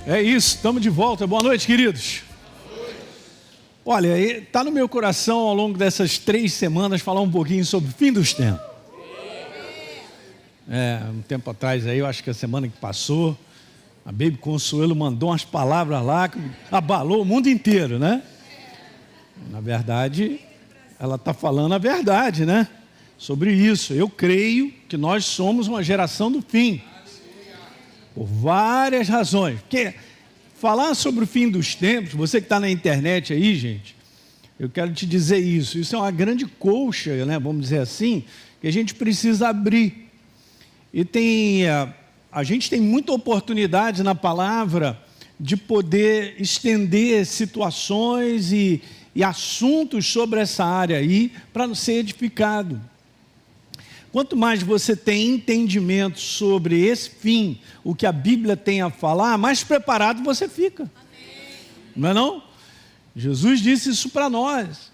É isso, estamos de volta. Boa noite, queridos. Olha, está no meu coração ao longo dessas 3 semanas falar um pouquinho sobre o fim dos tempos. Um tempo atrás aí, eu acho que a semana que passou, a Baby Consuelo mandou umas palavras lá que abalou o mundo inteiro, né? Na verdade, ela está falando a verdade, né? Sobre isso. Eu creio que nós somos uma geração do fim. Por várias razões. Porque falar sobre o fim dos tempos, você que está na internet aí, gente, eu quero te dizer isso. Isso é uma grande colcha, né? Vamos dizer assim, que a gente precisa abrir. E a gente tem muita oportunidade na palavra de poder estender situações e assuntos sobre essa área aí para ser edificado. Quanto mais você tem entendimento sobre esse fim, o que a Bíblia tem a falar, mais preparado você fica. Amém. Não é não? Jesus disse isso para nós.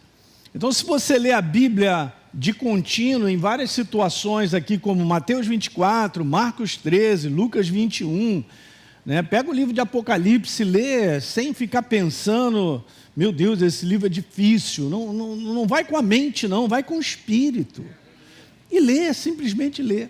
Então, se você ler a Bíblia de contínuo em várias situações aqui, como Mateus 24, Marcos 13, Lucas 21, né? Pega o livro de Apocalipse, lê sem ficar pensando, meu Deus, esse livro é difícil. Não vai com a mente, não, vai com o espírito. E lê, simplesmente lê.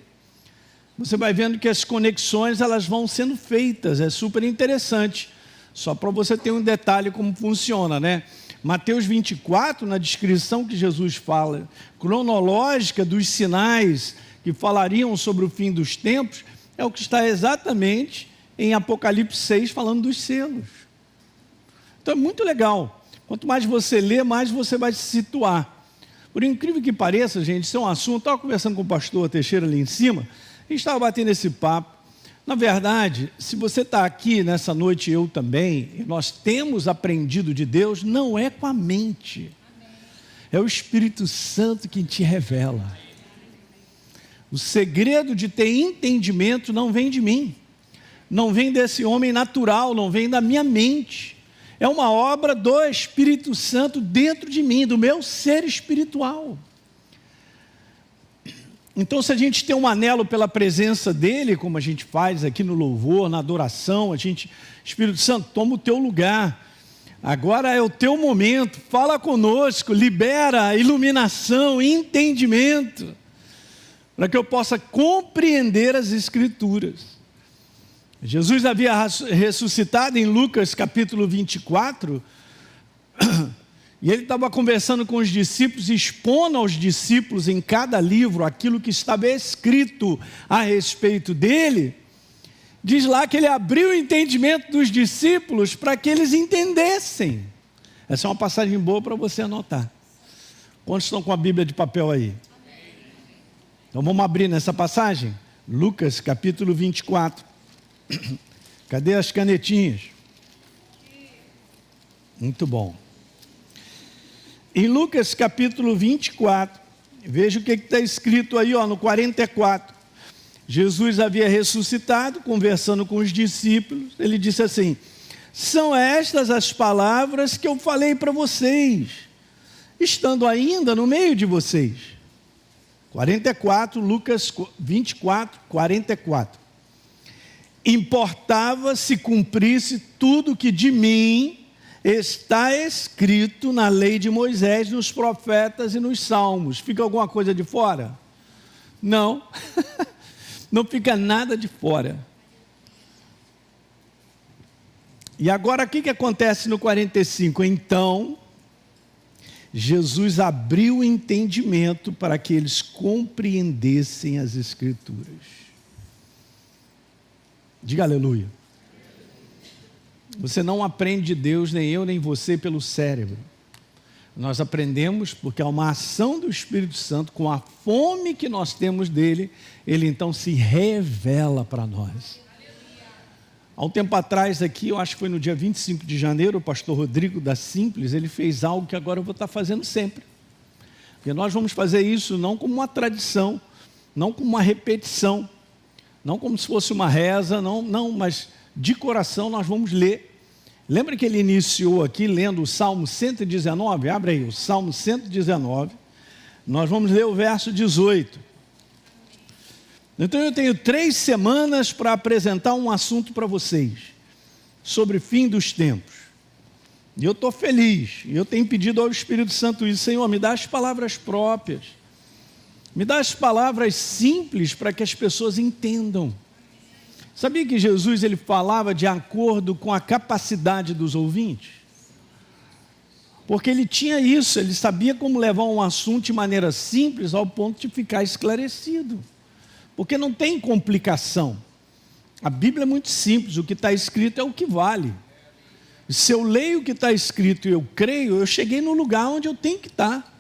Você vai vendo que as conexões elas vão sendo feitas, é super interessante. Só para você ter um detalhe como funciona, né? Mateus 24, na descrição que Jesus fala, cronológica dos sinais que falariam sobre o fim dos tempos, é o que está exatamente em Apocalipse 6, falando dos selos. Então é muito legal. Quanto mais você lê, mais você vai se situar. Por incrível que pareça, gente, isso é um assunto. Estava conversando com o pastor Teixeira ali em cima, a gente estava batendo esse papo. Na verdade, se você está aqui nessa noite, eu também, e nós temos aprendido de Deus, não é com a mente, é o Espírito Santo que te revela. O segredo de ter entendimento não vem de mim, não vem desse homem natural, não vem da minha mente. É uma obra do Espírito Santo dentro de mim, do meu ser espiritual. Então, se a gente tem um anelo pela presença dEle, como a gente faz aqui no louvor, na adoração, Espírito Santo, toma o teu lugar. Agora é o teu momento, fala conosco, libera iluminação, entendimento, para que eu possa compreender as Escrituras. Jesus havia ressuscitado em Lucas capítulo 24, e ele estava conversando com os discípulos, expondo aos discípulos em cada livro aquilo que estava escrito a respeito dele. Diz lá que ele abriu o entendimento dos discípulos para que eles entendessem. Essa é uma passagem boa para você anotar. Quantos estão com a Bíblia de papel aí? Então vamos abrir nessa passagem? Lucas capítulo 24. Cadê as canetinhas? Muito bom. Em Lucas capítulo 24, veja o que está escrito aí, no 44. Jesus havia ressuscitado, conversando com os discípulos, ele disse assim: são estas as palavras que eu falei para vocês, estando ainda no meio de vocês. 44, Lucas 24, 44. Importava se cumprisse tudo que de mim está escrito na lei de Moisés, nos profetas e nos salmos. Fica alguma coisa de fora? Não, não fica nada de fora. E agora o que acontece no 45? Então, Jesus abriu o entendimento para que eles compreendessem as Escrituras. Diga aleluia. Você não aprende de Deus, nem eu, nem você, pelo cérebro. Nós aprendemos porque há uma ação do Espírito Santo, com a fome que nós temos dele, ele então se revela para nós. Há um tempo atrás aqui, eu acho que foi no dia 25 de janeiro, o pastor Rodrigo da Simples, ele fez algo que agora eu vou estar fazendo sempre. Porque nós vamos fazer isso não como uma tradição, não como uma repetição, não como se fosse uma reza, não, mas de coração nós vamos ler. Lembra que ele iniciou aqui lendo o Salmo 119? Abre aí, o Salmo 119. Nós vamos ler o verso 18. Então eu tenho 3 semanas para apresentar um assunto para vocês. sobre fim dos tempos. E eu estou feliz, e eu tenho pedido ao Espírito Santo isso: Senhor, me dá as palavras próprias, me dá as palavras simples para que as pessoas entendam. Sabia que Jesus ele falava de acordo com a capacidade dos ouvintes? Porque ele tinha isso, ele sabia como levar um assunto de maneira simples ao ponto de ficar esclarecido. Porque não tem complicação. A Bíblia é muito simples, o que está escrito é o que vale. Se eu leio o que está escrito e eu creio, eu cheguei no lugar onde eu tenho que estar.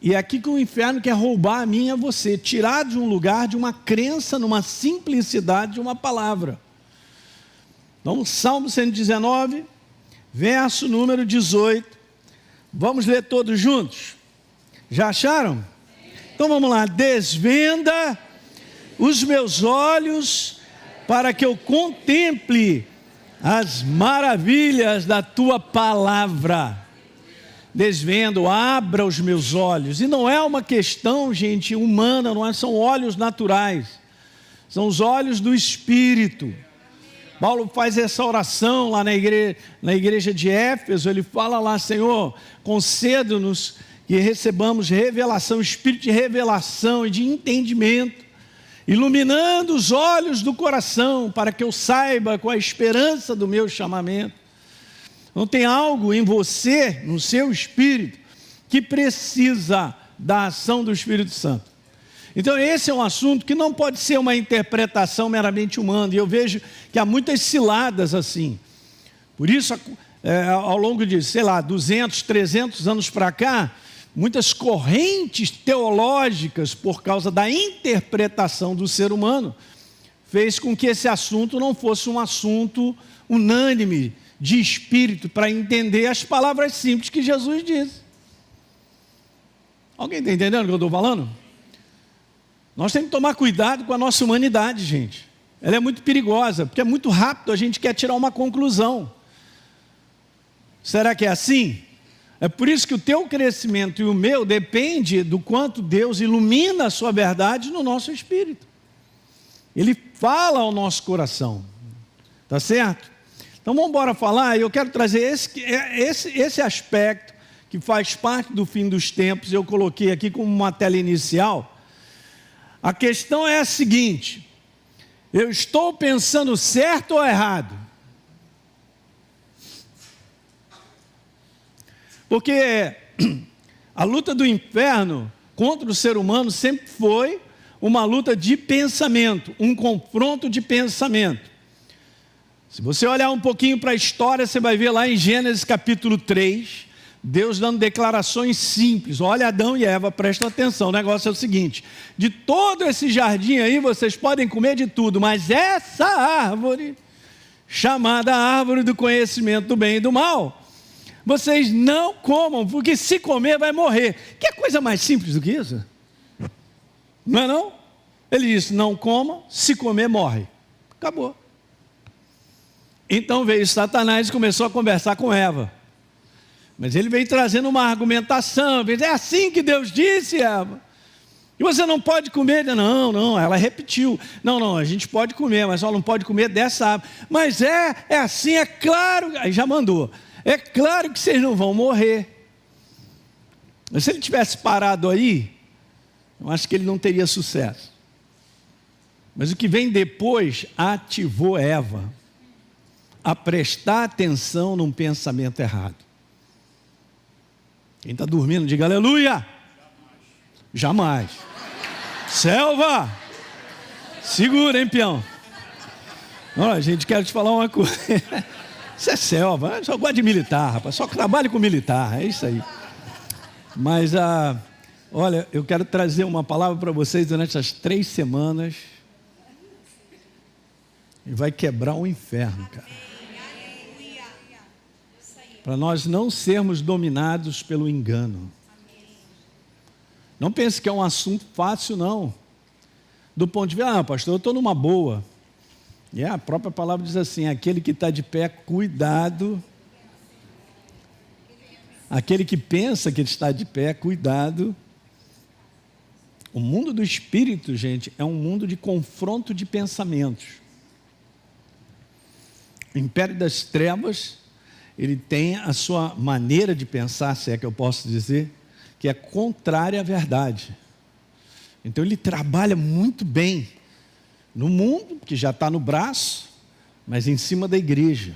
E é aqui que o inferno quer roubar a mim e a você, tirar de um lugar, de uma crença, numa simplicidade de uma palavra. Então, Salmo 119, verso número 18. Vamos ler todos juntos? Já acharam? Então vamos lá. Desvenda os meus olhos para que eu contemple as maravilhas da tua palavra. Desvendo, abra os meus olhos. E não é uma questão, gente, humana, não é, são olhos naturais, são os olhos do Espírito. Paulo faz essa oração lá na igreja de Éfeso. Ele fala lá: Senhor, conceda-nos que recebamos revelação, espírito de revelação e de entendimento, iluminando os olhos do coração, para que eu saiba com a esperança do meu chamamento. Não tem algo em você, no seu espírito, que precisa da ação do Espírito Santo. Então esse é um assunto que não pode ser uma interpretação meramente humana, e eu vejo que há muitas ciladas assim. Por isso, ao longo de, 200, 300 anos para cá, muitas correntes teológicas, por causa da interpretação do ser humano, fez com que esse assunto não fosse um assunto unânime de espírito, para entender as palavras simples que Jesus disse. Alguém está entendendo o que eu estou falando? Nós temos que tomar cuidado com a nossa humanidade, gente. Ela é muito perigosa, porque é muito rápido, a gente quer tirar uma conclusão. Será que é assim? É por isso que o teu crescimento e o meu depende do quanto Deus ilumina a sua verdade no nosso espírito. Ele fala ao nosso coração. Tá certo? Então vamos embora falar, e eu quero trazer esse aspecto que faz parte do fim dos tempos. Eu coloquei aqui como uma tela inicial. A questão é a seguinte: eu estou pensando certo ou errado? Porque a luta do inferno contra o ser humano sempre foi uma luta de pensamento, um confronto de pensamento. Se você olhar um pouquinho para a história, você vai ver lá em Gênesis capítulo 3, Deus dando declarações simples. Olha, Adão e Eva, prestem atenção, o negócio é o seguinte: de todo esse jardim aí, vocês podem comer de tudo, mas essa árvore, chamada árvore do conhecimento do bem e do mal, vocês não comam, porque se comer vai morrer. Que coisa mais simples do que isso? Não é não? Ele disse: não coma, se comer morre. Acabou. Então veio Satanás e começou a conversar com Eva. Mas ele veio trazendo uma argumentação. É assim que Deus disse, Eva. E você não pode comer. Não, ela repetiu. Não, a gente pode comer, mas só não pode comer dessa árvore. Mas é assim, é claro. Aí já mandou. É claro que vocês não vão morrer. Mas se ele tivesse parado aí, eu acho que ele não teria sucesso. Mas o que vem depois ativou Eva a prestar atenção num pensamento errado. Quem está dormindo, diga aleluia. Jamais. Selva, segura, hein, peão. Olha, gente, quero te falar uma coisa. Isso é selva, só gosto de militar, rapaz. Só trabalho com militar, é isso aí. Mas, olha, eu quero trazer uma palavra para vocês durante essas 3 semanas. E vai quebrar o inferno, cara. Para nós não sermos dominados pelo engano. Não pense que é um assunto fácil, não. Do ponto de vista, pastor, eu estou numa boa. E a própria palavra diz assim: aquele que está de pé, cuidado. Aquele que pensa que está de pé, cuidado. O mundo do espírito, gente, é um mundo de confronto de pensamentos. O império das trevas, ele tem a sua maneira de pensar, se é que eu posso dizer, que é contrária à verdade. Então ele trabalha muito bem no mundo, que já está no braço, mas em cima da igreja.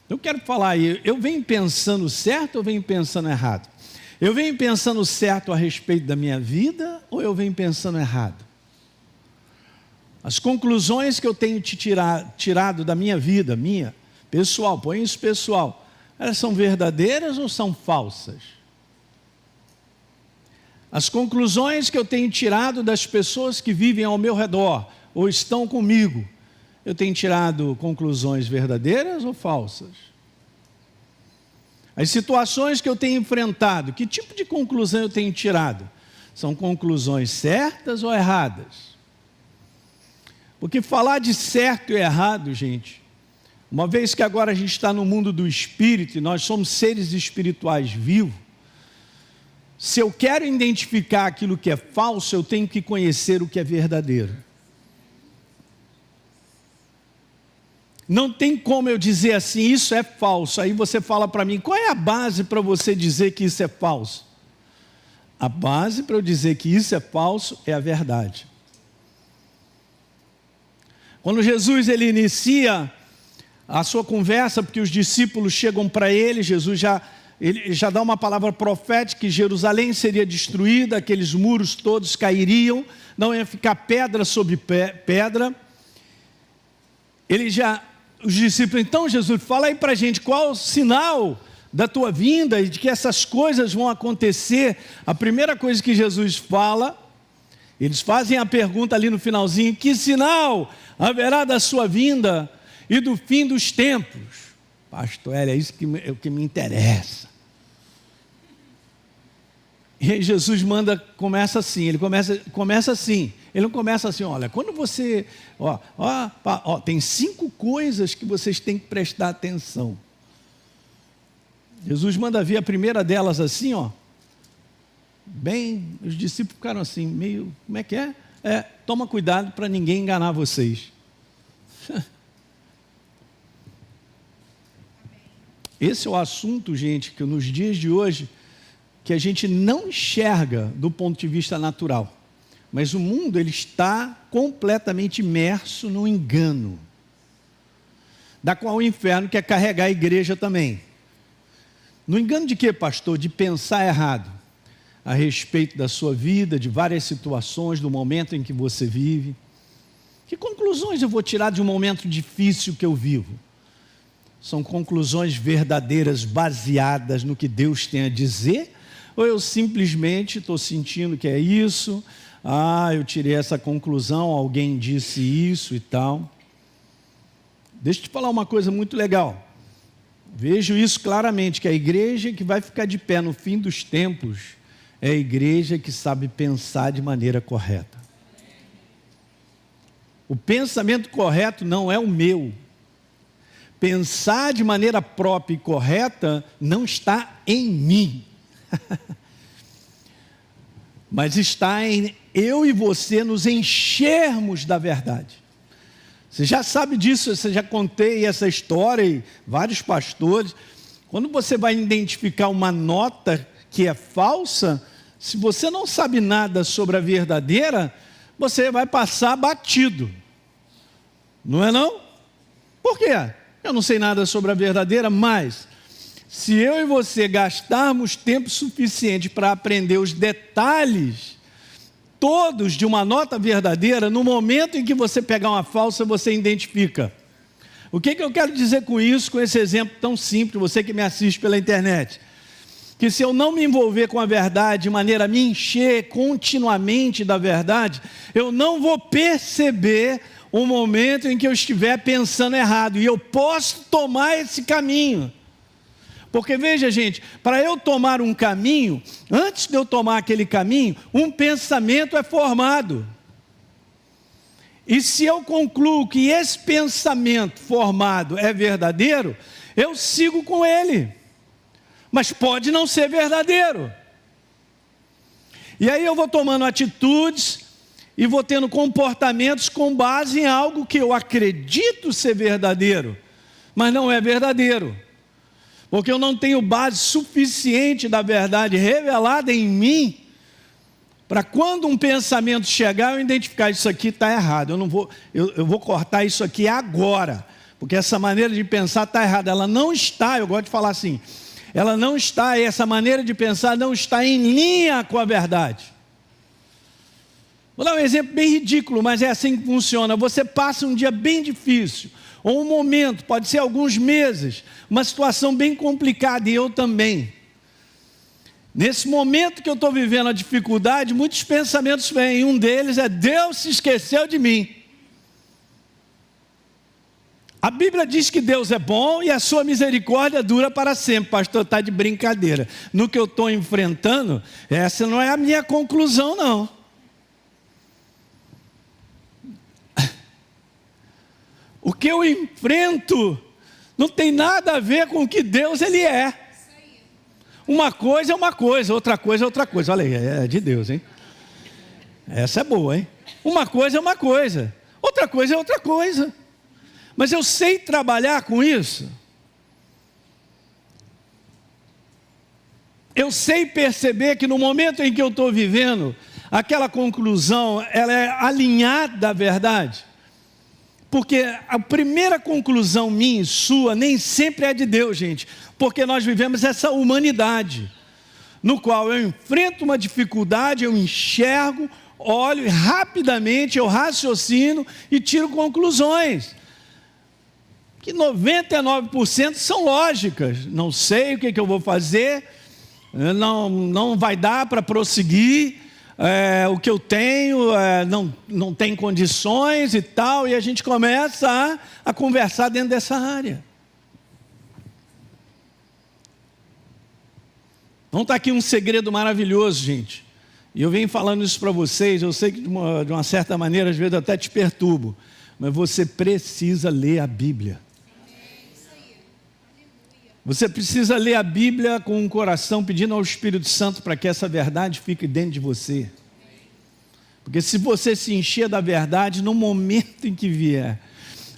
Eu quero falar aí, eu venho pensando certo ou venho pensando errado? Eu venho pensando certo a respeito da minha vida ou eu venho pensando errado? As conclusões que eu tenho tirado da minha vida, minha, pessoal, põe isso pessoal, elas são verdadeiras ou são falsas? As conclusões que eu tenho tirado das pessoas que vivem ao meu redor ou estão comigo, eu tenho tirado conclusões verdadeiras ou falsas? As situações que eu tenho enfrentado, que tipo de conclusão eu tenho tirado? São conclusões certas ou erradas? Porque falar de certo e errado, gente, uma vez que agora a gente está no mundo do espírito e nós somos seres espirituais vivos, se eu quero identificar aquilo que é falso, eu tenho que conhecer o que é verdadeiro. Não tem como eu dizer assim, isso é falso. Aí você fala para mim, qual é a base para você dizer que isso é falso? A base para eu dizer que isso é falso é a verdade. Quando Jesus ele inicia a sua conversa, porque os discípulos chegam para ele, Jesus ele já dá uma palavra profética que Jerusalém seria destruída, aqueles muros todos cairiam, não ia ficar pedra sobre pedra. Os discípulos, então Jesus, fala aí para a gente qual o sinal da tua vinda e de que essas coisas vão acontecer. A primeira coisa que Jesus fala, eles fazem a pergunta ali no finalzinho, que sinal haverá da sua vinda e do fim dos tempos? Pastor Hélio, é isso que me interessa. E aí Jesus começa assim, ele começa assim, ele não começa assim, olha, quando você, tem 5 coisas que vocês têm que prestar atenção. Jesus manda vir a primeira delas assim, bem, os discípulos ficaram assim, meio, como é que é? Toma cuidado para ninguém enganar vocês. Esse é o assunto, gente, que nos dias de hoje, que a gente não enxerga do ponto de vista natural. Mas o mundo ele está completamente imerso no engano, da qual o inferno quer carregar a igreja também. No engano de quê, pastor? De pensar errado a respeito da sua vida, de várias situações, do momento em que você vive. Que conclusões eu vou tirar de um momento difícil que eu vivo? São conclusões verdadeiras, baseadas no que Deus tem a dizer? Ou eu simplesmente estou sentindo que é isso, eu tirei essa conclusão, alguém disse isso e tal. Deixa eu te falar uma coisa muito legal. Vejo isso claramente, que a igreja que vai ficar de pé no fim dos tempos é a igreja que sabe pensar de maneira correta. O pensamento correto não é o meu. Pensar de maneira própria e correta não está em mim. Mas está em eu e você nos enchermos da verdade. Você já sabe disso, você já contei essa história e vários pastores. Quando você vai identificar uma nota que é falsa, se você não sabe nada sobre a verdadeira, você vai passar batido. Não é não? Por quê? Eu não sei nada sobre a verdadeira, mas se eu e você gastarmos tempo suficiente para aprender os detalhes todos de uma nota verdadeira, no momento em que você pegar uma falsa, você identifica. O que eu quero dizer com isso, com esse exemplo tão simples, você que me assiste pela internet? Que se eu não me envolver com a verdade, de maneira a me encher continuamente da verdade, eu não vou perceber o momento em que eu estiver pensando errado, e eu posso tomar esse caminho. Porque veja, gente, para eu tomar um caminho, antes de eu tomar aquele caminho, um pensamento é formado. E se eu concluo que esse pensamento formado é verdadeiro, eu sigo com ele. Mas pode não ser verdadeiro. E aí eu vou tomando atitudes e vou tendo comportamentos com base em algo que eu acredito ser verdadeiro. mas não é verdadeiro. Porque eu não tenho base suficiente da verdade revelada em mim, para quando um pensamento chegar, eu identificar isso aqui está errado. Eu vou cortar isso aqui agora, porque essa maneira de pensar está errada. Ela não está, eu gosto de falar assim, ela não está, essa maneira de pensar não está em linha com a verdade. Vou dar um exemplo bem ridículo, mas é assim que funciona. Você passa um dia bem difícil, ou um momento, pode ser alguns meses, uma situação bem complicada, e eu também. Nesse momento que eu estou vivendo a dificuldade, muitos pensamentos vêm. Um deles é: Deus se esqueceu de mim. A Bíblia diz que Deus é bom e a sua misericórdia dura para sempre. Pastor, está de brincadeira. No que eu estou enfrentando, essa não é a minha conclusão, não. O que eu enfrento não tem nada a ver com o que Deus ele é. Uma coisa é uma coisa, outra coisa é outra coisa. Olha aí, é de Deus, hein? Essa é boa, hein? Uma coisa é uma coisa, outra coisa é outra coisa. Mas eu sei trabalhar com isso. Eu sei perceber que no momento em que eu estou vivendo, aquela conclusão, ela é alinhada à verdade. Porque a primeira conclusão minha e sua nem sempre é de Deus, gente. Porque nós vivemos essa humanidade, no qual eu enfrento uma dificuldade, eu enxergo, olho e rapidamente eu raciocino e tiro conclusões. Que 99% são lógicas. Não sei o que eu vou fazer, não vai dar para prosseguir. O que eu tenho não tem condições e tal, e a gente começa a conversar dentro dessa área. Então está aqui um segredo maravilhoso, gente, e eu venho falando isso para vocês. Eu sei que de uma certa maneira às vezes eu até te perturbo, mas você precisa ler a Bíblia. Você precisa ler a Bíblia com um coração pedindo ao Espírito Santo para que essa verdade fique dentro de você. Porque se você se encher da verdade, no momento em que vier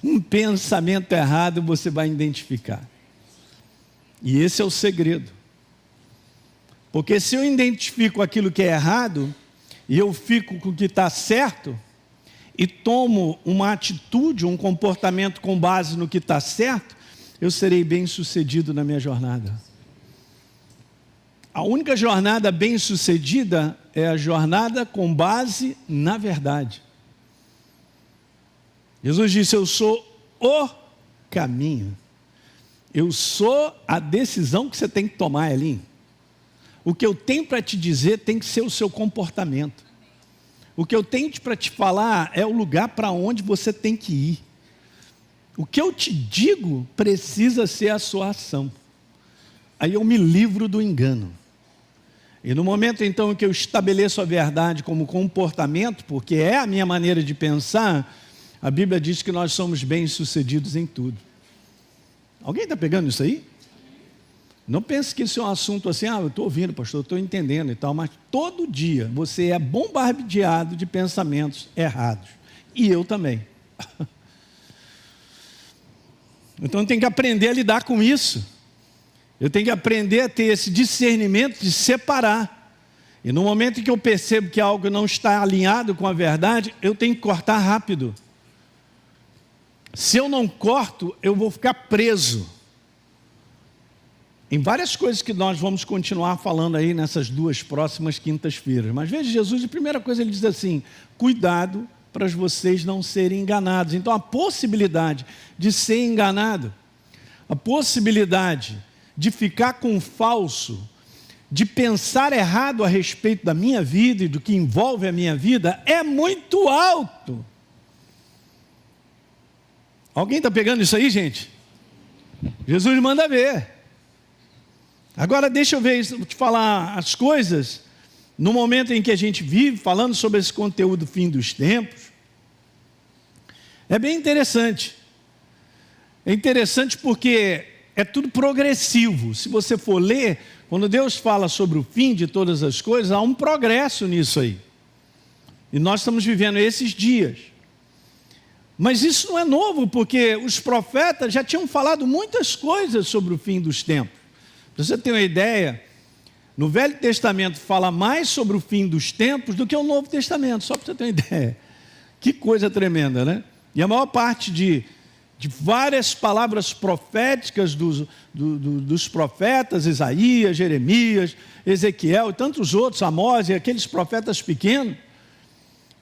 um pensamento errado, você vai identificar. E esse é o segredo. Porque se eu identifico aquilo que é errado, e eu fico com o que está certo, e tomo uma atitude, um comportamento com base no que está certo, eu serei bem-sucedido na minha jornada. A única jornada bem-sucedida é a jornada com base na verdade. Jesus disse: eu sou o caminho. Eu sou a decisão que você tem que tomar, Elinho. O que eu tenho para te dizer tem que ser o seu comportamento. O que eu tenho para te falar é o lugar para onde você tem que ir. O que eu te digo precisa ser a sua ação. Aí eu me livro do engano. E no momento então em que eu estabeleço a verdade como comportamento, porque é a minha maneira de pensar, a Bíblia diz que nós somos bem-sucedidos em tudo. Alguém está pegando isso aí? Não pense que isso é um assunto assim, eu estou ouvindo, pastor, eu estou entendendo e tal, mas todo dia você é bombardeado de pensamentos errados. E eu também. Então eu tenho que aprender a lidar com isso. Eu tenho que aprender a ter esse discernimento de separar. E no momento em que eu percebo que algo não está alinhado com a verdade, eu tenho que cortar rápido. Se eu não corto, eu vou ficar preso em várias coisas que nós vamos continuar falando aí nessas 2 próximas quintas-feiras. Mas veja, Jesus, a primeira coisa ele diz assim: cuidado para vocês não serem enganados. Então a possibilidade de ser enganado, a possibilidade de ficar com o falso, de pensar errado a respeito da minha vida e do que envolve a minha vida, é muito alto. Alguém está pegando isso aí, gente? Jesus manda ver. Agora deixa eu te falar as coisas, no momento em que a gente vive, falando sobre esse conteúdo fim dos tempos. É bem interessante. É interessante porque é tudo progressivo. Se você for ler, quando Deus fala sobre o fim de todas as coisas, há um progresso nisso aí. E nós estamos vivendo esses dias. Mas isso não é novo, porque os profetas já tinham falado muitas coisas sobre o fim dos tempos. Para você ter uma ideia, no Velho Testamento fala mais sobre o fim dos tempos do que o Novo Testamento, só para você ter uma ideia. Que coisa tremenda, né? E a maior parte de várias palavras proféticas dos profetas, Isaías, Jeremias, Ezequiel e tantos outros, Amós e aqueles profetas pequenos,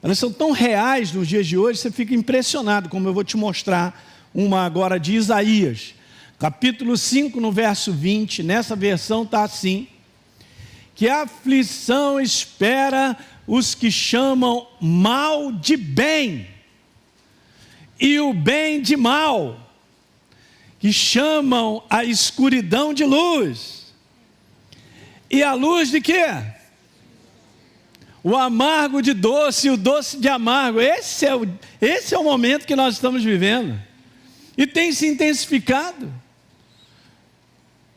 elas são tão reais nos dias de hoje, você fica impressionado, como eu vou te mostrar uma agora de Isaías. Capítulo 5, no verso 20, nessa versão está assim: que a aflição espera os que chamam mal de bem, e o bem de mal, que chamam a escuridão de luz, e a luz de quê? O amargo de doce e o doce de amargo. Esse é o momento que nós estamos vivendo, e tem se intensificado.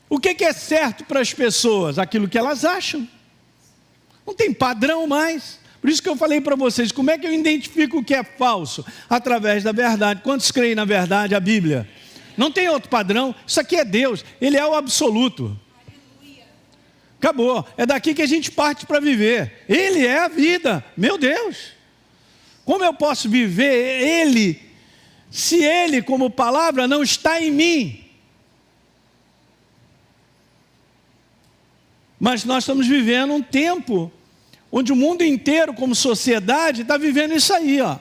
O que é certo para as pessoas? Aquilo que elas acham. Não tem padrão mais. Por isso que eu falei para vocês, como é que eu identifico o que é falso? Através da verdade. Quantos creem na verdade, a Bíblia? Não tem outro padrão. Isso aqui é Deus, Ele é o absoluto. Acabou, é daqui que a gente parte para viver. Ele é a vida, meu Deus. Como eu posso viver Ele, se Ele como palavra não está em mim? Mas nós estamos vivendo um tempo onde o mundo inteiro, como sociedade, está vivendo isso aí, ó.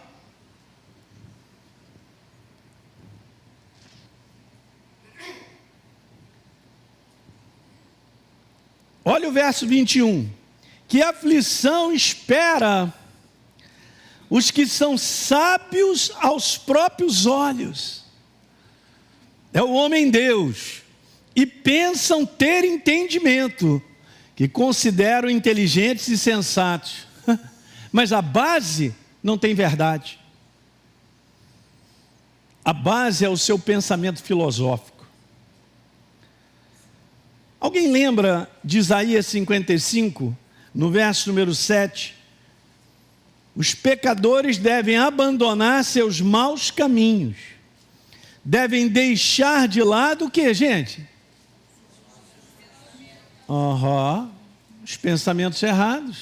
Olha o verso 21. Que aflição espera os que são sábios aos próprios olhos. É o homem Deus. E pensam ter entendimento, que consideram inteligentes e sensatos, mas a base não tem verdade. A base é o seu pensamento filosófico. Alguém lembra de Isaías 55, no verso número 7? Os pecadores devem abandonar seus maus caminhos, devem deixar de lado o que, gente? Os pensamentos errados.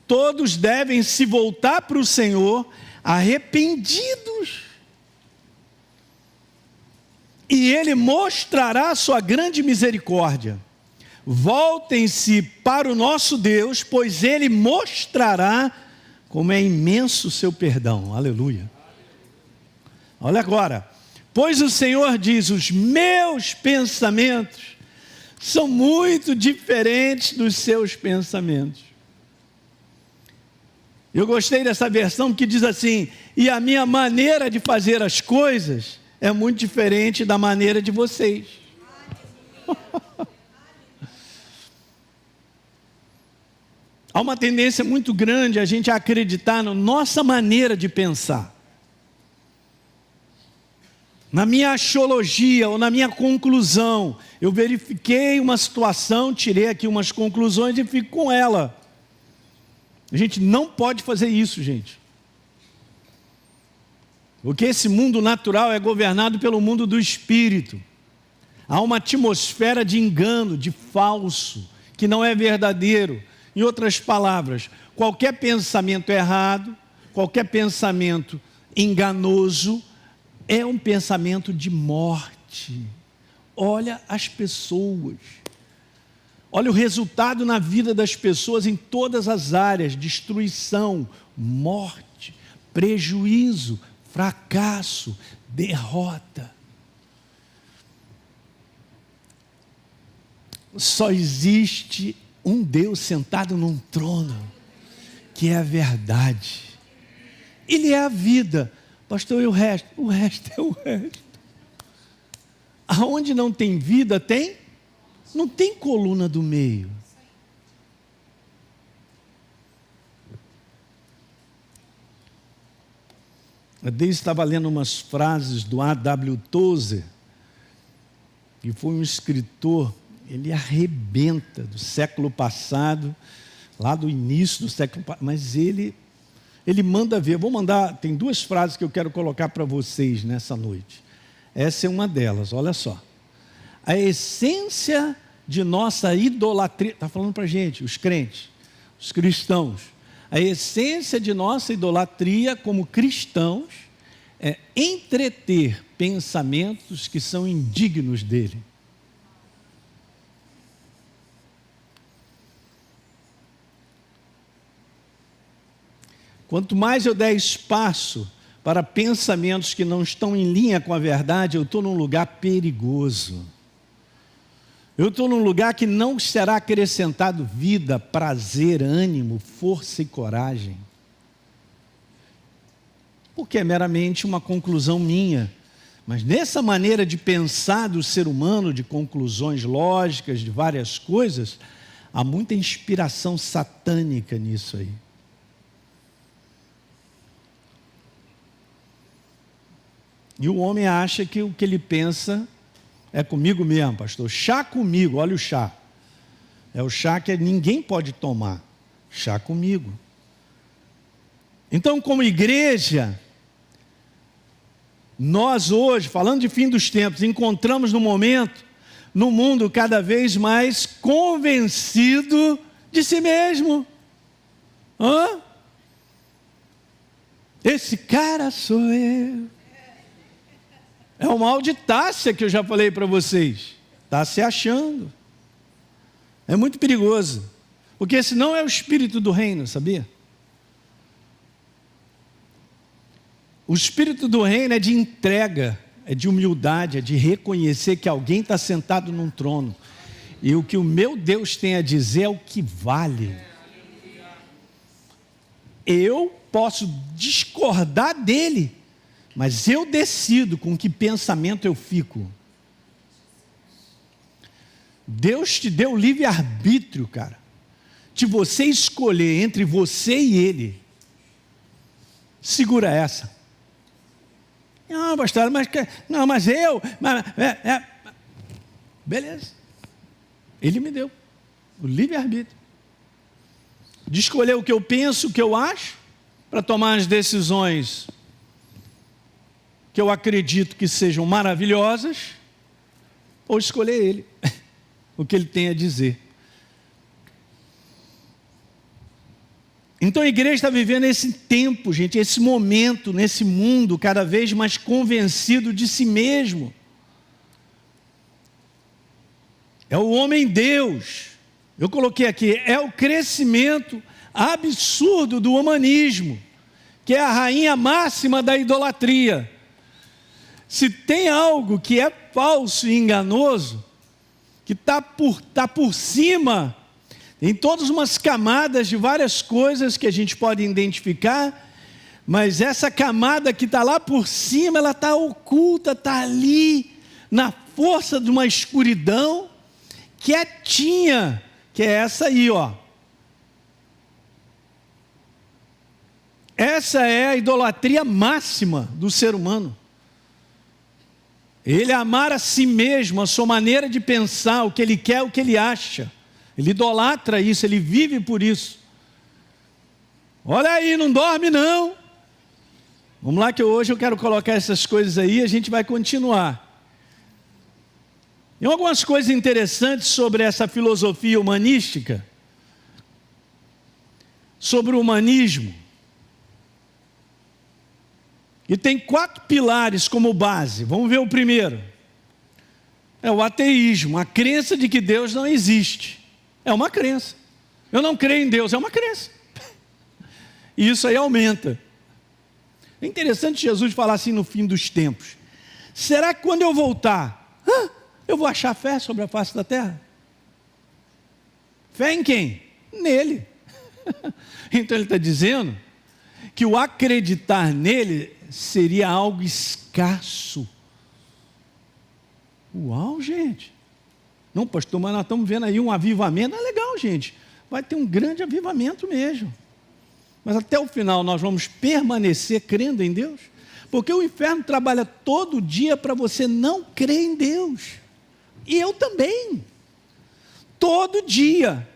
Todos devem se voltar para o Senhor arrependidos, e Ele mostrará a sua grande misericórdia. Voltem-se para o nosso Deus, pois Ele mostrará como é imenso o seu perdão. Aleluia. Olha agora, pois o Senhor diz: os meus pensamentos são muito diferentes dos seus pensamentos. Eu gostei dessa versão que diz assim: e a minha maneira de fazer as coisas é muito diferente da maneira de vocês. Há uma tendência muito grande a gente acreditar na nossa maneira de pensar, na minha axiologia ou na minha conclusão. Eu verifiquei uma situação, tirei aqui umas conclusões e fico com ela. A gente não pode fazer isso, gente. Porque esse mundo natural é governado pelo mundo do espírito. Há uma atmosfera de engano, de falso, que não é verdadeiro. Em outras palavras, qualquer pensamento errado, qualquer pensamento enganoso, é um pensamento de morte. Olha as pessoas. Olha o resultado na vida das pessoas em todas as áreas: destruição, morte, prejuízo, fracasso, derrota. Só existe um Deus sentado num trono, que é a verdade. Ele é a vida. Pastor, e o resto? O resto é o resto. Aonde não tem vida, tem? Não tem coluna do meio. Eu estava lendo umas frases do A.W. Tozer, que foi um escritor, ele arrebenta do século passado, lá do início do século passado, mas ele Ele manda ver. Vou mandar, tem 2 frases que eu quero colocar para vocês nessa noite. Essa é uma delas, olha só. A essência de nossa idolatria, está falando para a gente, os crentes, os cristãos. A essência de nossa idolatria como cristãos é entreter pensamentos que são indignos dele. Quanto mais eu der espaço para pensamentos que não estão em linha com a verdade, eu estou num lugar perigoso. Eu estou num lugar que não será acrescentado vida, prazer, ânimo, força e coragem. Porque é meramente uma conclusão minha. Mas nessa maneira de pensar do ser humano, de conclusões lógicas, de várias coisas, há muita inspiração satânica nisso aí. E o homem acha que o que ele pensa é comigo mesmo, pastor. Chá comigo, olha o chá. É o chá que ninguém pode tomar. Chá comigo. Então, como igreja, nós hoje, falando de fim dos tempos, encontramos no mundo cada vez mais convencido de si mesmo. Esse cara sou eu. É uma auditácia que eu já falei para vocês. Está se achando. É muito perigoso. Porque esse não é o espírito do reino, sabia? O espírito do reino é de entrega, é de humildade, é de reconhecer que alguém está sentado num trono. E o que o meu Deus tem a dizer é o que vale. Eu posso discordar dele, mas eu decido com que pensamento eu fico. Deus te deu livre-arbítrio, cara, de você escolher entre você e ele. Segura essa. Não, pastor, mas eu... Beleza. Ele me deu o livre-arbítrio de escolher o que eu penso, o que eu acho, para tomar as decisões que eu acredito que sejam maravilhosas, ou escolher ele, o que ele tem a dizer. Então a igreja está vivendo esse tempo, gente, esse momento, nesse mundo, cada vez mais convencido de si mesmo. É o homem-deus. Eu coloquei aqui, é o crescimento absurdo do humanismo, que é a rainha máxima da idolatria. Se tem algo que é falso e enganoso, que está por cima, em todas umas camadas de várias coisas que a gente pode identificar, mas essa camada que está lá por cima, ela está oculta, está ali, na força de uma escuridão, quietinha, que é essa aí, ó. Essa é a idolatria máxima do ser humano. Ele amar a si mesmo, a sua maneira de pensar, o que ele quer, o que ele acha. Ele idolatra isso, ele vive por isso. Olha aí, não dorme não. Vamos lá que hoje eu quero colocar essas coisas aí e a gente vai continuar. Tem algumas coisas interessantes sobre essa filosofia humanística, sobre o humanismo. E tem 4 pilares como base. Vamos ver o primeiro. É o ateísmo, a crença de que Deus não existe. É uma crença. Eu não creio em Deus, é uma crença. E isso aí aumenta. É interessante Jesus falar assim no fim dos tempos. Será que quando eu voltar, eu vou achar fé sobre a face da terra? Fé em quem? Nele. Então ele está dizendo que o acreditar nele seria algo escasso. Uau, gente. Não, pastor, mas nós estamos vendo aí um avivamento. É legal, gente. Vai ter um grande avivamento mesmo. Mas até o final nós vamos permanecer crendo em Deus? Porque o inferno trabalha todo dia para você não crer em Deus. E eu também. Todo dia.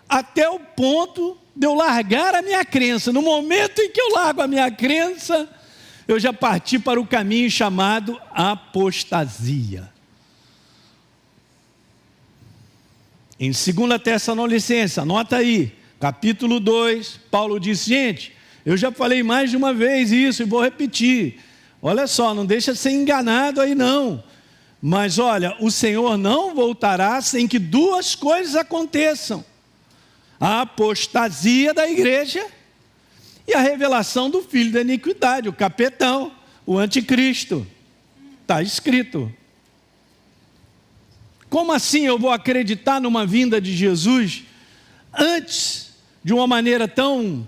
Até o ponto de eu largar a minha crença. No momento em que eu largo a minha crença, eu já parti para o caminho chamado apostasia. Em 2 Tessalonicenses, anota aí, capítulo 2, Paulo disse: gente, eu já falei mais de uma vez isso e vou repetir. Olha só, não deixa ser enganado aí não. Mas olha, o Senhor não voltará sem que duas coisas aconteçam: a apostasia da igreja e a revelação do filho da iniquidade, o capetão, o anticristo. Está escrito. Como assim eu vou acreditar numa vinda de Jesus antes de uma maneira tão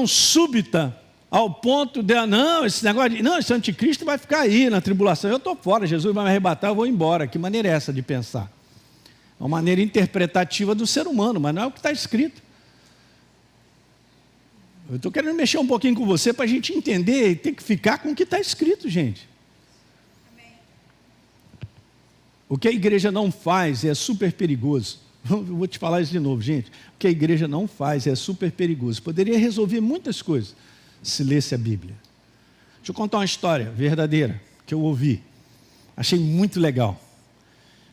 súbita, ao ponto de, esse anticristo vai ficar aí na tribulação, eu estou fora, Jesus vai me arrebatar, eu vou embora. Que maneira é essa de pensar? É uma maneira interpretativa do ser humano, mas não é o que está escrito. Eu estou querendo mexer um pouquinho com você para a gente entender e ter que ficar com o que está escrito, gente. O que a igreja não faz é super perigoso. Eu vou te falar isso de novo, gente. O que a igreja não faz é super perigoso. Poderia resolver muitas coisas se lesse a Bíblia. Deixa eu contar uma história verdadeira que eu ouvi. Achei muito legal.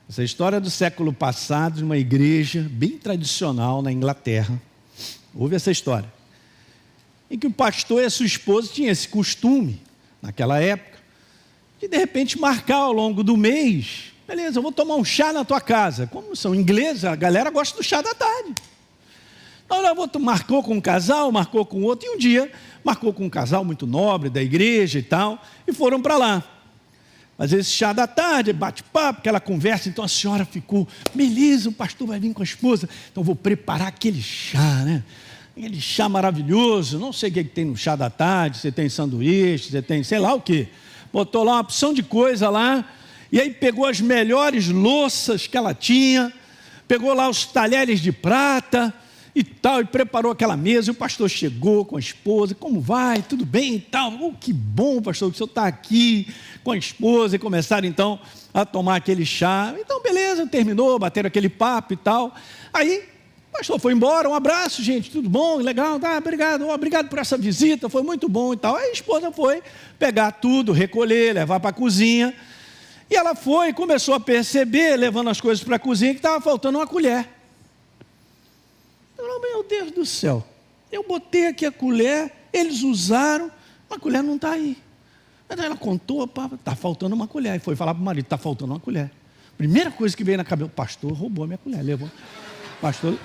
Essa história do século passado, de uma igreja bem tradicional na Inglaterra. Ouve essa história. Em que o pastor e a sua esposa tinham esse costume, naquela época, de repente marcar ao longo do mês: beleza, eu vou tomar um chá na tua casa. Como são ingleses, a galera gosta do chá da tarde. Então, marcou com um casal, marcou com outro, e um dia marcou com um casal muito nobre da igreja e tal, e foram para lá. Às vezes chá da tarde, bate-papo, aquela conversa. Então a senhora ficou: beleza, o pastor vai vir com a esposa, então vou preparar aquele chá, né? Aquele chá maravilhoso. Não sei o que tem no chá da tarde, você tem sanduíche, você tem sei lá o que. Botou lá uma opção de coisa lá, e aí pegou as melhores louças que ela tinha, pegou lá os talheres de prata e tal, e preparou aquela mesa. E o pastor chegou com a esposa: como vai? Tudo bem e tal? Oh, que bom, pastor, que o senhor está aqui com a esposa. E começaram então a tomar aquele chá. Então beleza, terminou, bateram aquele papo e tal. Aí o pastor foi embora: um abraço, gente, tudo bom, legal, tá, obrigado por essa visita, foi muito bom e tal. Aí a esposa foi pegar tudo, recolher, levar para a cozinha. E ela foi e começou a perceber, levando as coisas para a cozinha, que estava faltando uma colher. Eu, meu Deus do céu, eu botei aqui a colher, eles usaram, a colher não está aí. Aí ela contou: está faltando uma colher. E foi falar para o marido: está faltando uma colher. Primeira coisa que veio na cabeça: o pastor roubou a minha colher, levou. Pastor,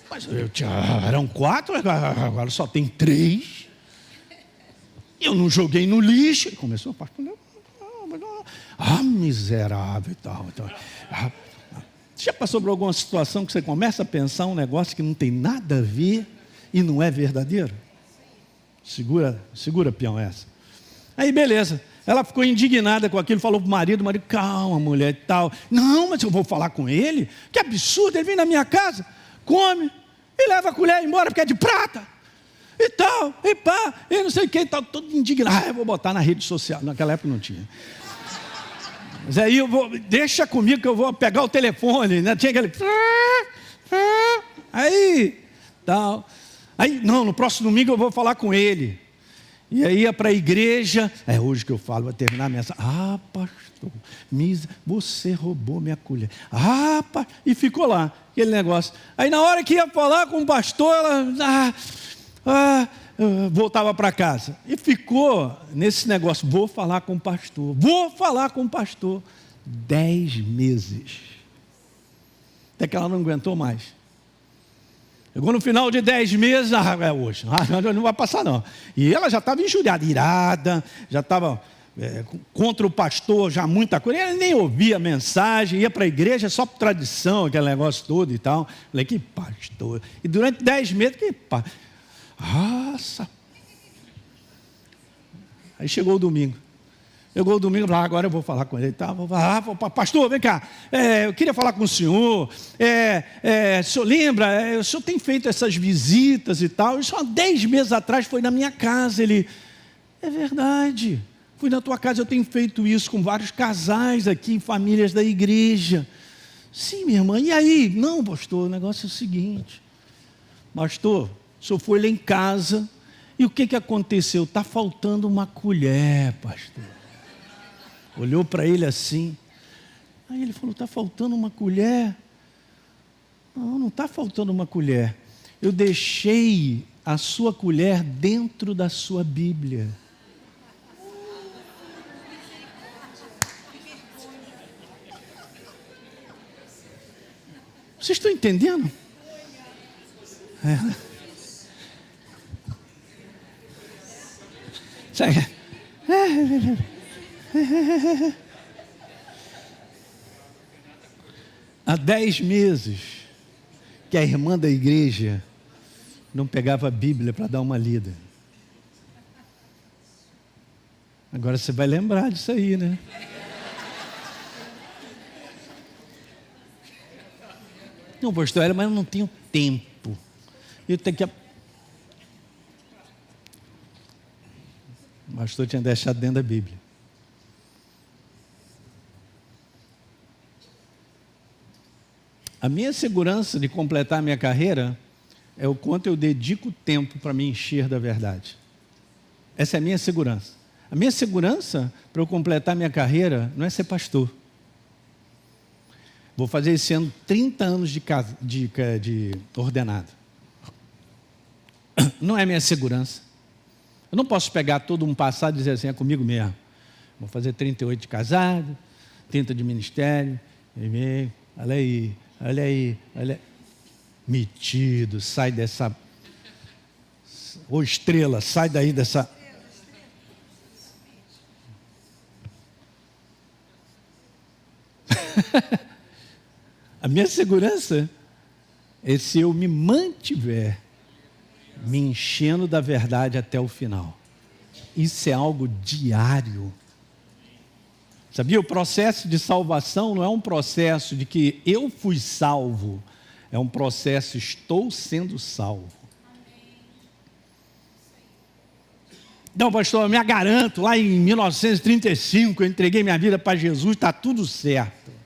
mas eram 4, agora só tem 3. Eu não joguei no lixo. E começou: pastor, miserável e tal. Você já passou por alguma situação que você começa a pensar um negócio que não tem nada a ver e não é verdadeiro? Segura, peão, essa. Aí beleza, ela ficou indignada com aquilo, falou para o marido: calma, mulher e tal. Não, mas eu vou falar com ele, que absurdo, ele vem na minha casa, come e leva a colher embora porque é de prata e tal, e pá, e não sei o que e tal, todo indignado. Eu vou botar na rede social. Naquela época não tinha. Mas aí deixa comigo que eu vou pegar o telefone, né? Tinha aquele... Aí, tal. Aí, não, no próximo domingo eu vou falar com ele. E aí ia para a igreja. É hoje que eu falo, vai terminar a mensagem. Pastor, você roubou minha colher. E ficou lá, aquele negócio. Aí na hora que ia falar com o pastor, ela... voltava para casa e ficou nesse negócio: vou falar com o pastor, 10 meses, até que ela não aguentou mais. Chegou no final de 10 meses: é hoje, não vai passar não. E ela já estava injuriada, irada, já estava contra o pastor, já muita coisa. Ela nem ouvia a mensagem, ia para a igreja só por tradição, aquele negócio todo e tal. Falei: que pastor. E durante 10 meses, que pastor. Nossa. Aí chegou o domingo, agora eu vou falar com ele, tá? Pastor, vem cá, eu queria falar com o senhor, o senhor lembra, o senhor tem feito essas visitas e tal, isso há 10 meses atrás foi na minha casa. Ele: é verdade, fui na tua casa, eu tenho feito isso com vários casais aqui, famílias da igreja. Sim, minha irmã, e aí? Não, pastor, o negócio é o seguinte: pastor, o senhor foi lá em casa, e o que aconteceu? Está faltando uma colher, pastor. Olhou para ele assim, aí ele falou, está faltando uma colher? Não está faltando uma colher. Eu deixei a sua colher dentro da sua Bíblia. Vocês estão entendendo? Há 10 meses que a irmã da igreja não pegava a Bíblia para dar uma lida. Agora você vai lembrar disso aí, né? Não, pastor, mas eu não tenho tempo. Eu tenho que... O pastor tinha deixado dentro da Bíblia. A minha segurança de completar a minha carreira é o quanto eu dedico tempo para me encher da verdade. Essa é a minha segurança. A minha segurança para eu completar a minha carreira não é ser pastor. Vou fazer esse ano 30 anos de ordenado. Não é minha segurança. Eu não posso pegar todo um passado e dizer assim, é comigo mesmo. Vou fazer 38 de casado, 30 de ministério. Olha aí. Metido, sai dessa... Ô estrela, sai daí dessa... A minha segurança é se eu me mantiver me enchendo da verdade até o final. Isso é algo diário. Sabia? O processo de salvação não é um processo de que eu fui salvo. É um processo, estou sendo salvo. Então, pastor, eu me garanto, lá em 1935, eu entreguei minha vida para Jesus, está tudo certo.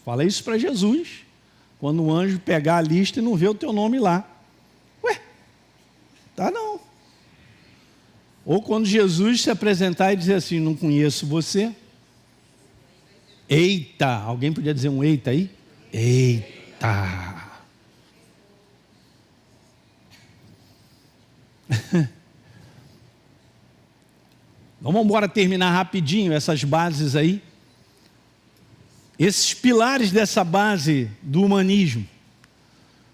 Fala isso para Jesus, quando o anjo pegar a lista e não vê o teu nome lá. Ué, tá não. Ou quando Jesus se apresentar e dizer assim, não conheço você. Eita, alguém podia dizer um eita aí? Eita. Vamos embora terminar rapidinho essas bases aí. Esses pilares dessa base do humanismo.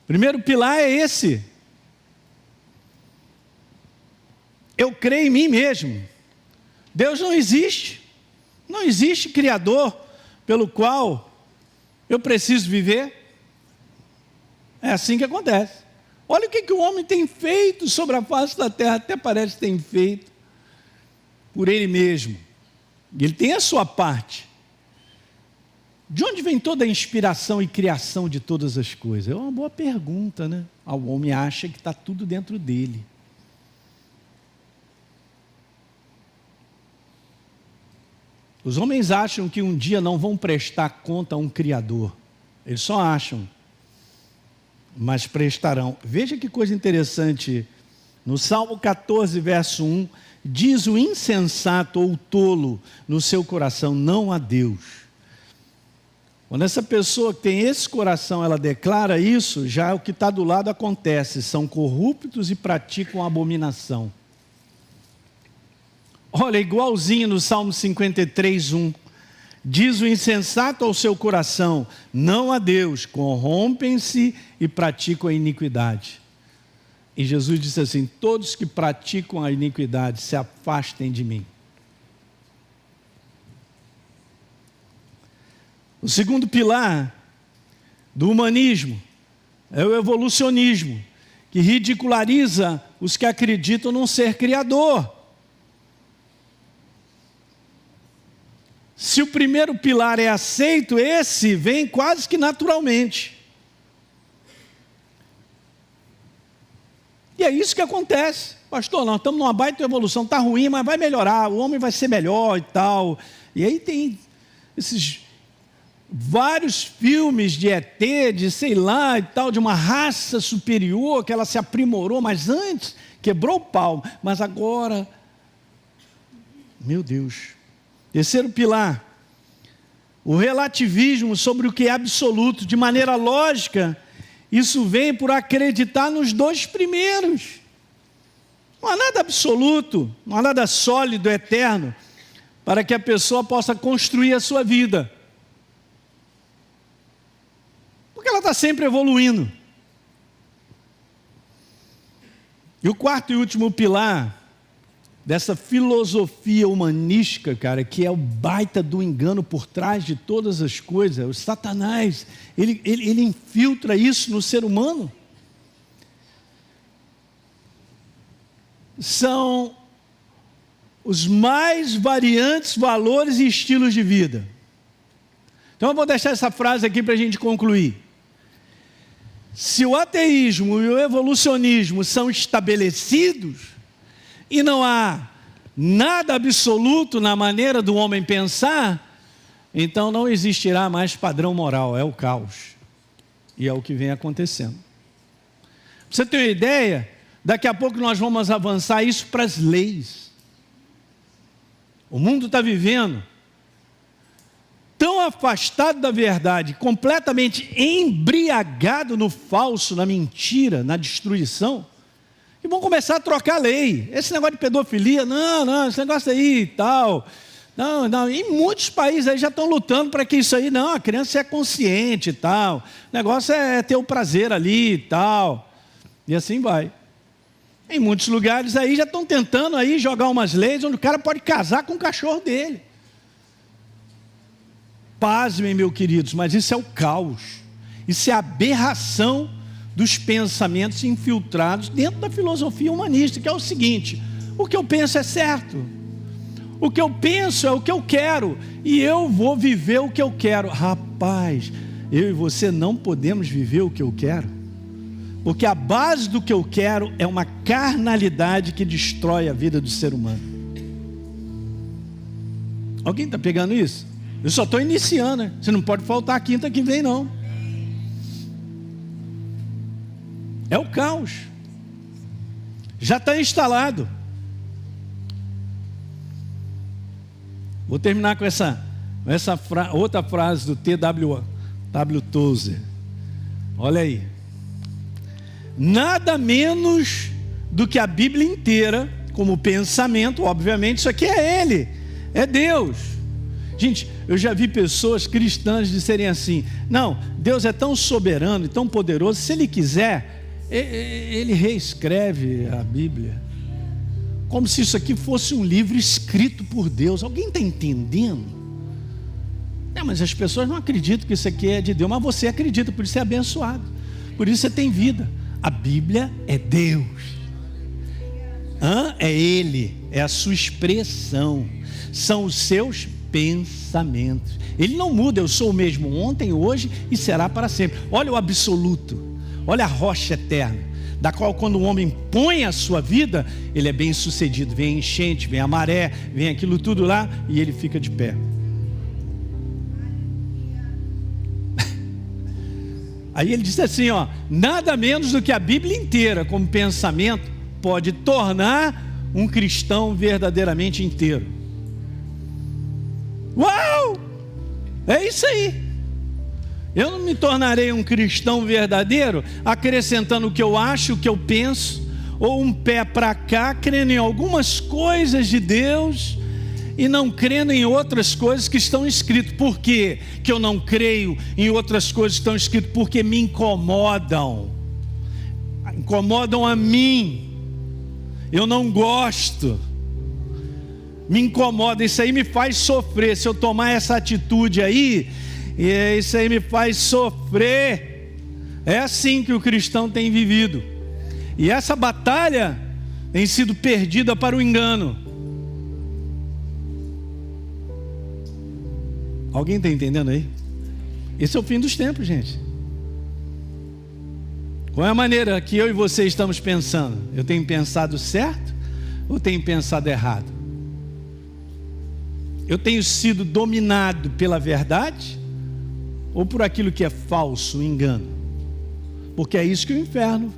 O primeiro pilar é esse. Eu creio em mim mesmo. Deus não existe. Não existe Criador pelo qual eu preciso viver. É assim que acontece. Olha o que o homem tem feito sobre a face da terra. Até parece que tem feito por ele mesmo. Ele tem a sua parte. De onde vem toda a inspiração e criação de todas as coisas? É uma boa pergunta, né? O homem acha que está tudo dentro dele. Os homens acham que um dia não vão prestar conta a um Criador. Eles só acham, mas prestarão. Veja que coisa interessante. No Salmo 14, verso 1, diz o insensato ou o tolo no seu coração, não a Deus. Quando essa pessoa que tem esse coração, ela declara isso, já o que está do lado acontece. São corruptos e praticam abominação. Olha, igualzinho no Salmo 53, 1. Diz o insensato ao seu coração, não a Deus, corrompem-se e praticam a iniquidade. E Jesus disse assim, todos que praticam a iniquidade se afastem de mim. O segundo pilar do humanismo é o evolucionismo, que ridiculariza os que acreditam num ser criador. Se o primeiro pilar é aceito, esse vem quase que naturalmente. E é isso que acontece. Pastor, nós estamos numa baita evolução, está ruim, mas vai melhorar, o homem vai ser melhor e tal. E aí tem esses... vários filmes de ET, de sei lá e tal, de uma raça superior, que ela se aprimorou, mas antes quebrou o pau. Mas agora, meu Deus. Terceiro pilar, o relativismo sobre o que é absoluto. De maneira lógica, isso vem por acreditar nos dois primeiros. Não há nada absoluto, não há nada sólido, eterno, para que a pessoa possa construir a sua vida. Porque ela está sempre evoluindo. E o quarto e último pilar dessa filosofia humanística, cara, que é o baita do engano por trás de todas as coisas, o Satanás, ele infiltra isso no ser humano. São os mais variantes valores e estilos de vida. Então eu vou deixar essa frase aqui para a gente concluir. Se o ateísmo e o evolucionismo são estabelecidos e não há nada absoluto na maneira do homem pensar, então não existirá mais padrão moral, é o caos. E é o que vem acontecendo. Pra você ter uma ideia, daqui a pouco nós vamos avançar isso para as leis. O mundo está vivendo tão afastado da verdade, completamente embriagado no falso, na mentira, na destruição, e vão começar a trocar lei. Esse negócio de pedofilia, não, esse negócio aí e tal. Não, em muitos países aí já estão lutando para que isso aí, não, a criança é consciente e tal. O negócio é ter o prazer ali e tal. E assim vai. Em muitos lugares aí já estão tentando aí jogar umas leis onde o cara pode casar com o cachorro dele. Pasmem, meus queridos, mas isso é o caos. Isso é a aberração dos pensamentos infiltrados dentro da filosofia humanista, que é o seguinte: o que eu penso é certo. O que eu penso é o que eu quero. E eu vou viver o que eu quero. Rapaz, eu e você não podemos viver o que eu quero. Porque a base do que eu quero é uma carnalidade que destrói a vida do ser humano. Alguém está pegando isso? Eu só estou iniciando, né? Você não pode faltar a quinta que vem, não. É o caos. Já está instalado. Vou terminar com essa outra frase do T.W. Tozer. Olha aí. Nada menos do que a Bíblia inteira, como pensamento, obviamente, isso aqui é Ele, é Deus. Gente, eu já vi pessoas cristãs dizerem assim: não, Deus é tão soberano e tão poderoso, se Ele quiser, Ele reescreve a Bíblia. Como se isso aqui fosse um livro escrito por Deus. Alguém está entendendo? Não, mas as pessoas não acreditam que isso aqui é de Deus, mas você acredita, por isso é abençoado, por isso você tem vida. A Bíblia é Deus. É Ele, é a sua expressão, são os seus pensamentos. Ele não muda, eu sou o mesmo ontem, hoje e será para sempre. Olha o absoluto, olha a rocha eterna, da qual quando o homem põe a sua vida, ele é bem sucedido. Vem a enchente, vem a maré, vem aquilo tudo lá e ele fica de pé. Aí ele diz assim, nada menos do que a Bíblia inteira como pensamento pode tornar um cristão verdadeiramente inteiro. Uau! É isso aí. Eu não me tornarei um cristão verdadeiro acrescentando o que eu acho, o que eu penso, ou um pé para cá, crendo em algumas coisas de Deus e não crendo em outras coisas que estão escritas. Por quê que eu não creio em outras coisas que estão escritas? Porque me incomodam a mim, eu não gosto, me incomoda, isso aí me faz sofrer. Se eu tomar essa atitude aí, isso aí me faz sofrer. É assim que o cristão tem vivido, e essa batalha tem sido perdida para o engano. Alguém está entendendo aí? Esse é o fim dos tempos, gente. Qual é a maneira que eu e você estamos pensando? Eu tenho pensado certo ou tenho pensado errado? Eu tenho sido dominado pela verdade ou por aquilo que é falso, engano. Porque é isso que o inferno,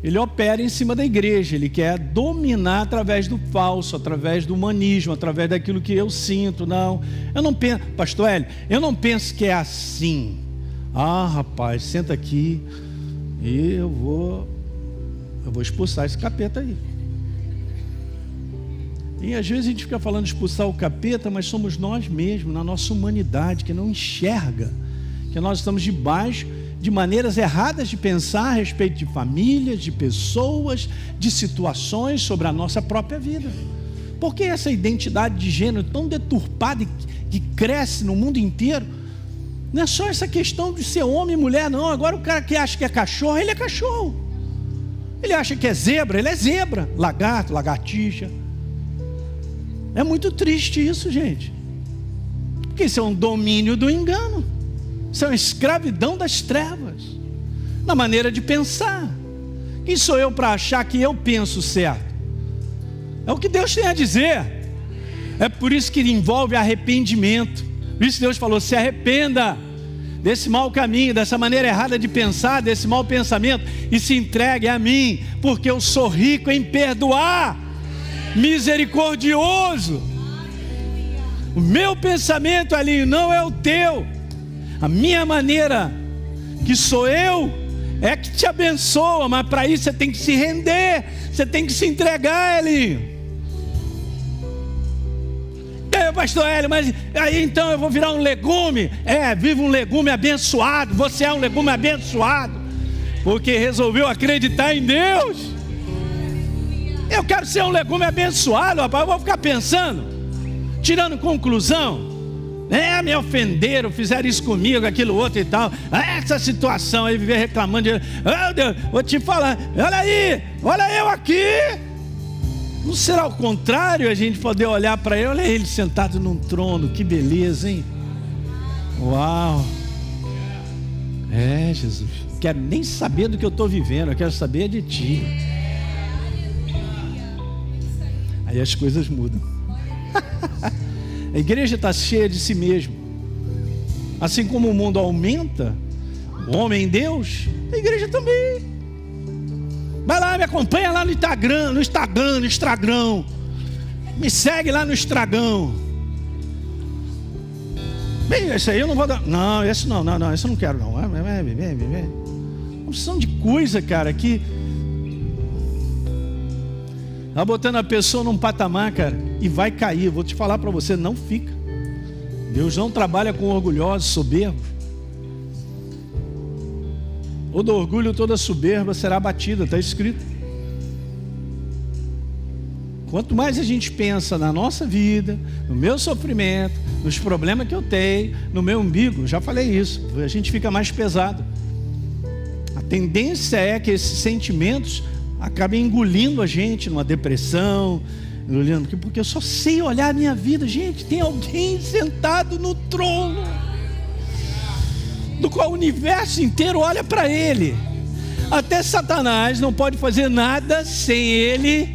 ele opera em cima da igreja. Ele quer dominar através do falso, através do humanismo, através daquilo que eu sinto. Não, eu não penso, pastor Hélio, eu não penso que é assim. Ah, rapaz, senta aqui e eu vou expulsar esse capeta aí. E às vezes a gente fica falando de expulsar o capeta, mas somos nós mesmos, na nossa humanidade, que não enxerga que nós estamos debaixo de maneiras erradas de pensar a respeito de famílias, de pessoas, de situações sobre a nossa própria vida. Por que essa identidade de gênero tão deturpada e que cresce no mundo inteiro? Não é só essa questão de ser homem e mulher, não. Agora o cara que acha que é cachorro, ele é cachorro. Ele acha que é zebra, ele é zebra. Lagarto, lagartixa. É muito triste isso, gente. Porque isso é um domínio do engano. Isso é uma escravidão das trevas. Na maneira de pensar. Quem sou eu para achar que eu penso certo? É o que Deus tem a dizer. É por isso que envolve arrependimento. Por isso Deus falou, se arrependa desse mau caminho, dessa maneira errada de pensar, desse mau pensamento, e se entregue a mim, porque eu sou rico em perdoar, misericordioso. O meu pensamento ali não é o teu. A minha maneira, que sou eu, é que te abençoa, mas para isso você tem que se render, você tem que se entregar, Elinho. Pastor Hélio, mas aí então eu vou virar um legume? Viva um legume abençoado. Você é um legume abençoado, porque resolveu acreditar em Deus. Eu quero ser um legume abençoado, rapaz. Eu vou ficar pensando, tirando conclusão. Me ofenderam, fizeram isso comigo, aquilo outro e tal. Essa situação aí, viver reclamando de... Oh, Deus, vou te falar, olha aí, olha eu aqui. Não será o contrário, a gente poder olhar para ele, olha ele sentado num trono, que beleza, hein? Uau! Jesus, não quero nem saber do que eu estou vivendo, eu quero saber de ti. Aí as coisas mudam. A igreja está cheia de si mesmo. Assim como o mundo aumenta, o homem em Deus, a igreja também. Vai lá, me acompanha lá no Instagram, no Instagram. Me segue lá no Instagram. Bem, esse aí eu não vou dar. Não, esse não, esse eu não quero não. Vem. Uma opção de coisa, cara, que tá botando a pessoa num patamar, cara, e vai cair. Eu vou te falar para você, não fica. Deus não trabalha com orgulhosos, soberbos. Todo orgulho, toda soberba será abatida, está escrito. Quanto mais a gente pensa na nossa vida, no meu sofrimento, nos problemas que eu tenho, no meu umbigo, já falei isso, a gente fica mais pesado. A tendência é que esses sentimentos acabem engolindo a gente numa depressão, porque eu só sei olhar a minha vida. Gente, tem alguém sentado no trono, do qual o universo inteiro olha para ele. Até Satanás não pode fazer nada sem ele.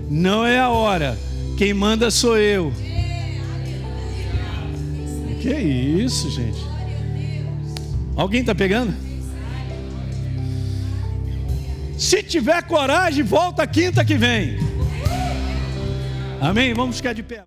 Não é a hora, quem manda sou eu. Que isso, gente? Alguém está pegando? Se tiver coragem, volta quinta que vem. Amém? Vamos ficar de pé.